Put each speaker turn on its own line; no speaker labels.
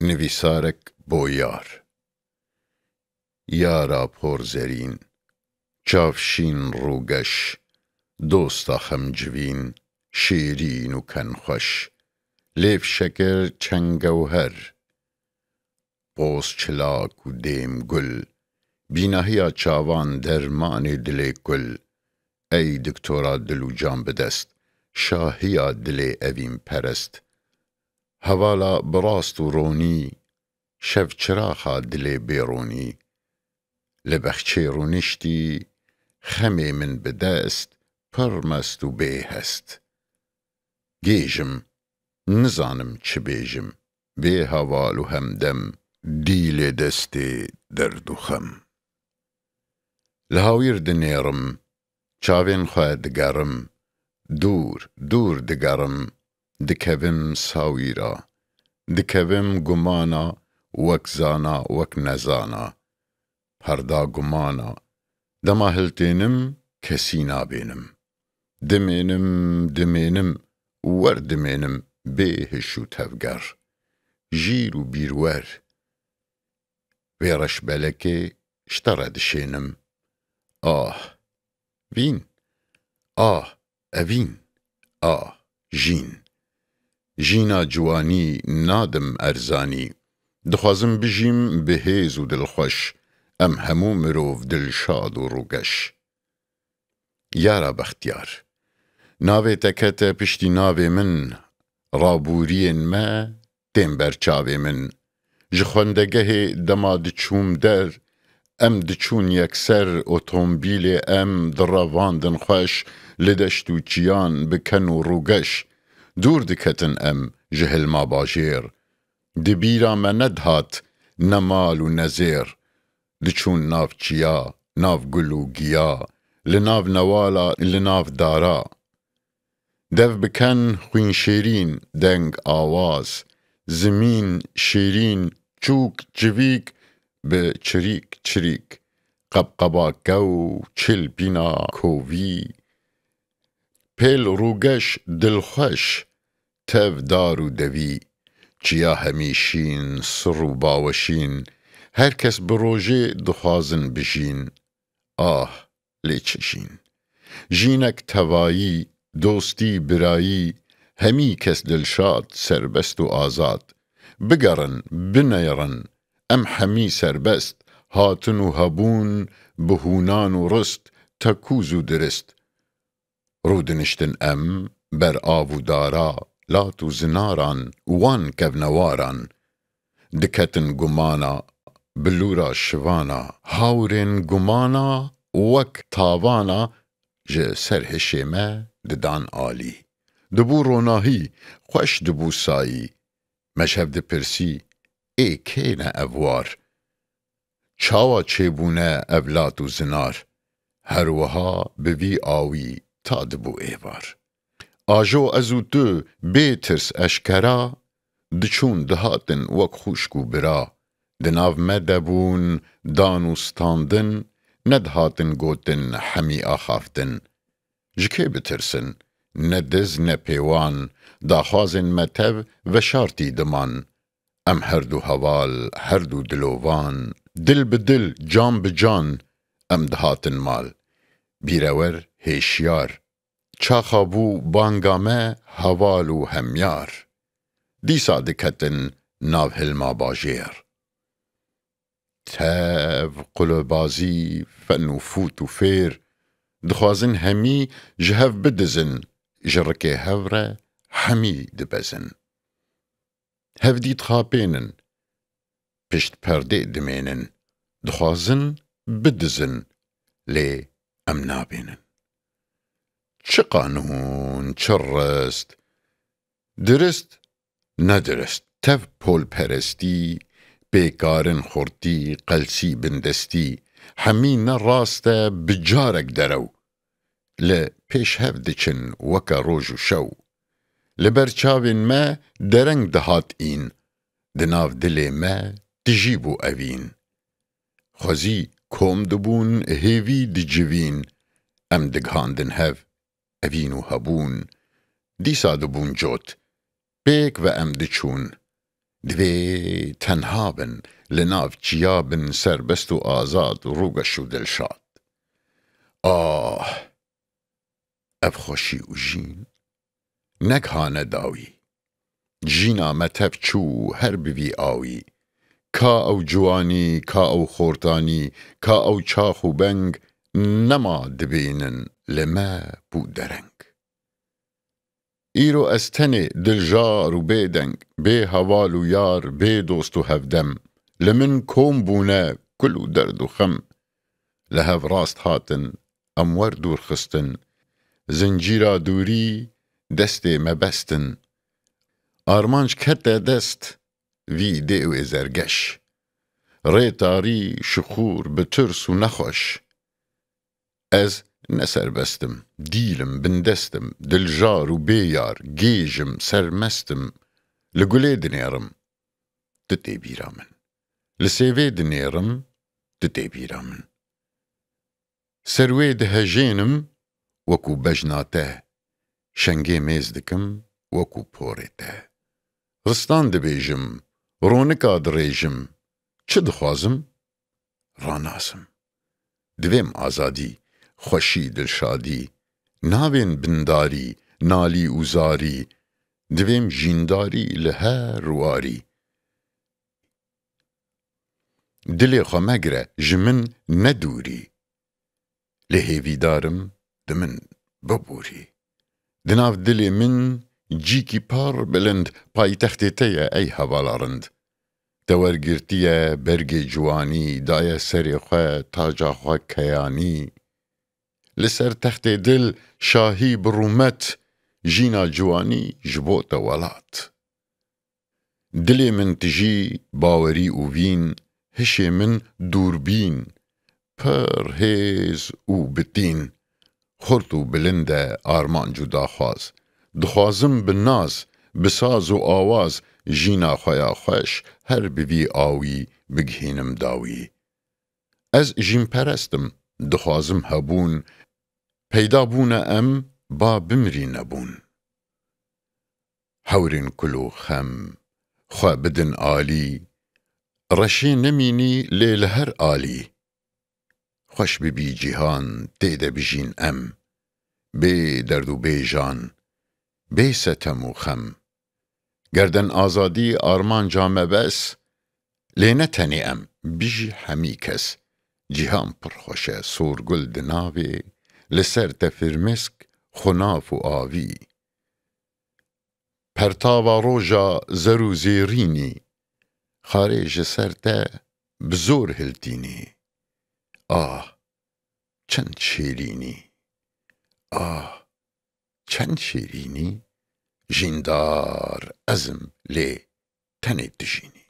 نویسارک بۆ یار یارا پۆرزەرین چاوشین ڕووگەش دۆستا خەمجوین شیرین و کەنخۆش لێفشەکر چەنگەوهەر قۆس چلاک و دێم گول بیناهیا چاوان دەرمانێ دلێ گول ئەی دکتۆرا دل و جان بدەست شاهیا دلێ ئەڤین پەرست هەواڵا بڕاست و ڕۆنی شەڤ چراخا دلێ بێڕۆنی لە بەخچێ ڕوونیشتی خەمێ من بدەست پڕ مەست و بێهەست گێژم نزانم چ بێژم بێ هەواڵ و هەمدەم دی لێ دەستێ دەرد و خەم لە هاویر دنێڕم چاوێن خۆ دگەڕم دوور دوور دگەڕم دکەوم ساویرا دکەوم گومانە وەک زانا وەک نەزانا هەردا گومانە دەما هەلتێنم کەسی نابێنم دمێنم دمێنم وەردمێنم بێ هش و تەڤگەر ژیر و بیروەر وێڕەش بەلەکێ شتەڕە دشێنم ئاه ڤین ئاه ئەڤین ئاه ژین ژینا جوانی نادم ئەرزانی دخوازم بژیم بەهێز و دڵخۆش ئەم هەموو مرۆڤ دڵشاد و ڕووگەش یارا بەختیار ناوێتە کەتە پشتی ناوێ من ڕابووریên me tên ber çavê min ji xwendegehê dema diçûm der em diçûn yekser otomobîlê em direvandin xweş li deşt û çiyan bi ken û ڕووگەش دوور diketin em ji hilma bajêr di bîra me nedihat ne mal û ne zêr diçûn nav çiya nav gul û giya li nav newala li nav dara dev biken xwîn şêrîn deng awaz zimîn şêrîn çûk civîk bi çirîk çirîk qebqeba kew çilpîna kovî pêl ڕووگەش dilxweş tev dar û devî çiya hemî şîn sir û baweşîn her kes bi rojê dixwazin bijîn ah lê çi jîn jînek tevayî dostî birayî hemî kes dilşad serbest û azad bigerin binêrin em hemî serbest hatin û hebûn bi hûnan û rist tekûz û dirist rûdiniştin em ber av û dara lat û zinaran wan kevnewaran diketin gumana bi lûra şivana hawrên gumana wek tavana ji ser hişê me didan alî dibû ronahî xweş dibû sayî meşhev dipirsî ê kê ne ev war çawa çêbûne ev lat û zinar her wiha bi vî awî ta dibû êvar ajo ez û tu bê tirs eşkera diçûn dihatin wek xwişk û bira di nav me debûn dan û standin nedihatin gotin hemî axaftin ji kê bitirsin ne diz ne pêwan daxwazên me tev veşartî diman em herdû heval herdû dilovan dil bi dil can bi can em dihatin mal bîrewer hêşyar çaxa bû banga me heval û hemyar dîsa diketin nav hilma bajêr tev qulebazî fen û fût û fêr dixwazin hemî ji hev bidizin ji rikê hev re hemî dibezin hevdît xapênin pişt perdê dimênin dixwazin bidizin lê em nabênin çi qanûn çi rist dirist nedirist tev polperestî bêkarin xurtî qelsî bindestî hemî ne rast e bi carek derew li pêş hev diçin weke roj û şew li ber çavên me dereng dihat în di nav dilê me dijî bû evîn xwezî kom dibûn hêvî dicivîn em digihandin hev evîn û hebûn dîsa dibûn cot pêk ve em diçûn دوی تنها بن لناف چیا بن سربست و آزاد روگش و دلشاد. اف خوشی و جین نگهانه داوی، جینا متف چو هر بوی آوی، کا او جوانی، کا او خورتانی، کا او چاخ و بنگ، نما دبینن لما بو درنگ. ایرو از تنه دلجار و بیدنگ، بی هوال و یار، بی دوست و هفدم، لمن کوم بونه کلو درد و خم، لهف راست هاتن امور دور خستن، زنجیرا دوری دست مبستن، آرمانج کته دست وی دیو ازرگش، ری تاری شخور بترس و نخوش، از نسر بستم دیلم بندستم، دلجار و بیار گیجم سرمستم، لگوله دنیرم دتی بیرامن، لسیوه دنیرم دتی بیرامن، سروی دهجینم وکو بجناته، شنگی میز دکم وکو پورته، رستان دبیجم رونکا دریجم، چه دخوازم؟ راناسم. دویم آزادی، خوشی دلشادی، ناوین بنداری، نالی اوزاری، دویم جینداری لهر واری. دلی خمگره جمن ندوری، لهیوی دارم دمن ببوری. دناف دلی من جیکی پار بلند پای تختی تیه ای هوالارند. دورگرتیه برگ جوانی دای سری خواه تاجا خواه کیانی. لسر تخت دل شاهی برومت جینا جوانی جبوت ولات. دلی من تجی باوری او وین هشی من دوربین پر هیز او بتین خورتو بلنده آرمان جدا خواز دخوازم بناز بساز و آواز جینا خویا خوش هر بوی آوی بگهینم داوی از جیم پرستم دخوازم هبون پیدا بونه ام با بمری نبون هورین کلو خم خوا بدن آلی رشی نمینی لیل هر آلی خوش ببی جیهان دیده بجین ام بی درد و بی جان بی ستم و خم گردن آزادی آرمان جامه بس لینه تنی ام بیجی همی کس جیهان پرخوشه سورگل دناوی لسر تفرمسک خناف و آوی پرتاوا روژا زرو زیرینی خارج سرته بزور هلتینی چند شیرینی چند شیرینی جیندار ازم لی تنی دجینی